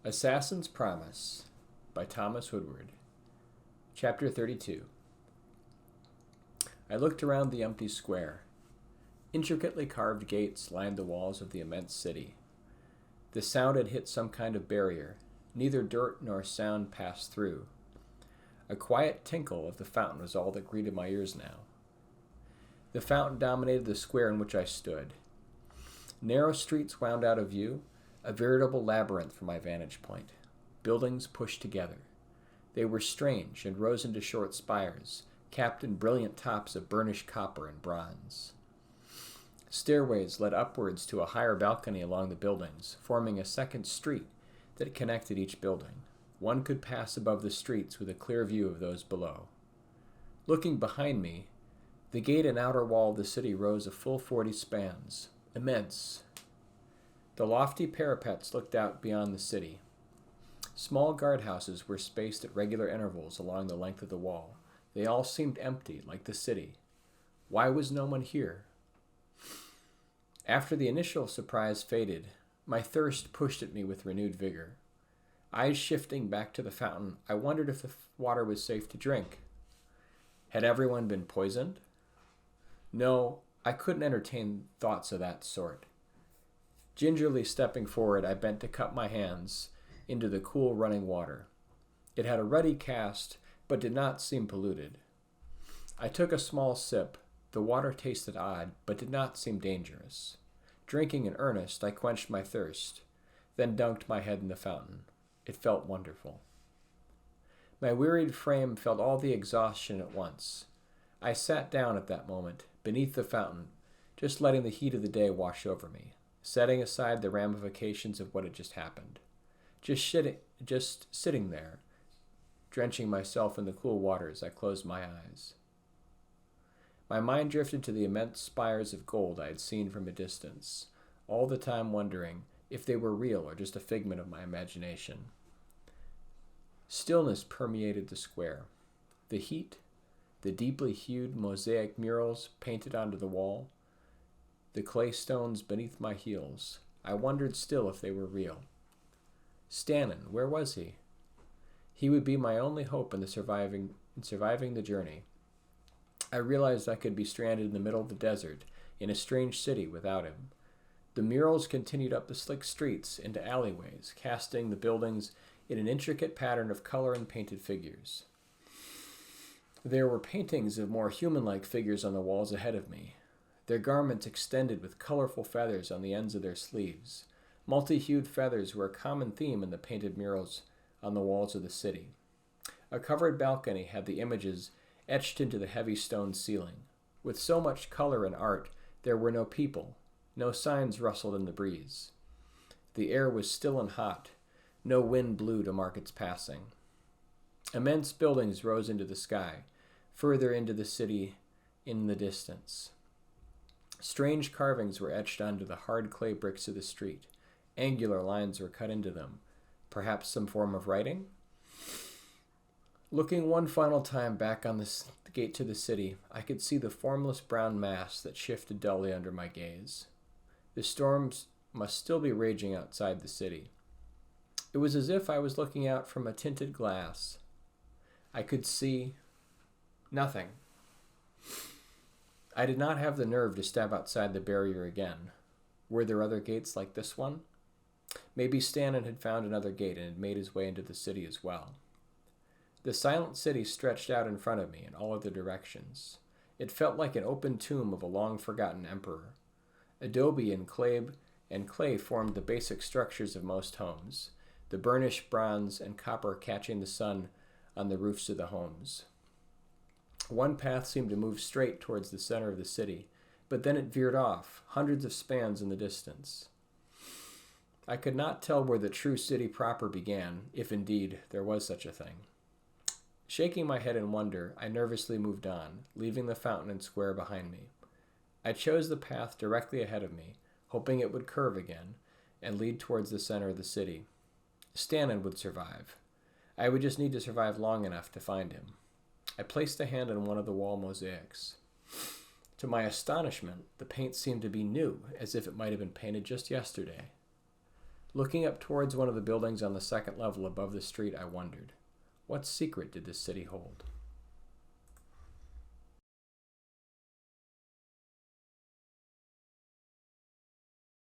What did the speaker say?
Assassin's Promise by Thomas Woodward. Chapter 32. I looked around the empty square. Intricately carved gates lined the walls of the immense city. The sound had hit some kind of barrier. Neither dirt nor sound passed through. A quiet tinkle of the fountain was all that greeted my ears now. The fountain dominated the square in which I stood. Narrow streets wound out of view, a veritable labyrinth from my vantage point. Buildings pushed together. They were strange and rose into short spires, capped in brilliant tops of burnished copper and bronze. Stairways led upwards to a higher balcony along the buildings, forming a second street that connected each building. One could pass above the streets with a clear view of those below. Looking behind me, the gate and outer wall of the city rose a full 40 spans, immense. The lofty parapets looked out beyond the city. Small guardhouses were spaced at regular intervals along the length of the wall. They all seemed empty, like the city. Why was no one here? After the initial surprise faded, my thirst pushed at me with renewed vigor. Eyes shifting back to the fountain, I wondered if the water was safe to drink. Had everyone been poisoned? No, I couldn't entertain thoughts of that sort. Gingerly stepping forward, I bent to cup my hands into the cool running water. It had a ruddy cast, but did not seem polluted. I took a small sip. The water tasted odd, but did not seem dangerous. Drinking in earnest, I quenched my thirst, then dunked my head in the fountain. It felt wonderful. My wearied frame felt all the exhaustion at once. I sat down at that moment, beneath the fountain, just letting the heat of the day wash over me, setting aside the ramifications of what had just happened. Just sitting there, drenching myself in the cool waters, I closed my eyes. My mind drifted to the immense spires of gold I had seen from a distance, all the time wondering if they were real or just a figment of my imagination. Stillness permeated the square. The heat, the deeply hued mosaic murals painted onto the wall, the clay stones beneath my heels. I wondered still if they were real. Stannon, where was he? He would be my only hope in surviving the journey. I realized I could be stranded in the middle of the desert, in a strange city without him. The murals continued up the slick streets into alleyways, casting the buildings in an intricate pattern of color and painted figures. There were paintings of more human-like figures on the walls ahead of me. Their garments extended with colorful feathers on the ends of their sleeves. Multi-hued feathers were a common theme in the painted murals on the walls of the city. A covered balcony had the images etched into the heavy stone ceiling. With so much color and art, there were no people. No signs rustled in the breeze. The air was still and hot. No wind blew to mark its passing. Immense buildings rose into the sky, further into the city in the distance. Strange carvings were etched onto the hard clay bricks of the street. Angular lines were cut into them. Perhaps some form of writing? Looking one final time back on the gate to the city, I could see the formless brown mass that shifted dully under my gaze. The storms must still be raging outside the city. It was as if I was looking out from a tinted glass. I could see nothing. I did not have the nerve to step outside the barrier again. Were there other gates like this one? Maybe Stannon had found another gate and had made his way into the city as well. The silent city stretched out in front of me in all other directions. It felt like an open tomb of a long-forgotten emperor. Adobe and clay formed the basic structures of most homes, the burnished bronze and copper catching the sun on the roofs of the homes. One path seemed to move straight towards the center of the city, but then it veered off, hundreds of spans in the distance. I could not tell where the true city proper began, if indeed there was such a thing. Shaking my head in wonder, I nervously moved on, leaving the fountain and square behind me. I chose the path directly ahead of me, hoping it would curve again and lead towards the center of the city. Stannon would survive. I would just need to survive long enough to find him. I placed a hand on one of the wall mosaics. To my astonishment, the paint seemed to be new, as if it might have been painted just yesterday. Looking up towards one of the buildings on the second level above the street, I wondered, what secret did this city hold?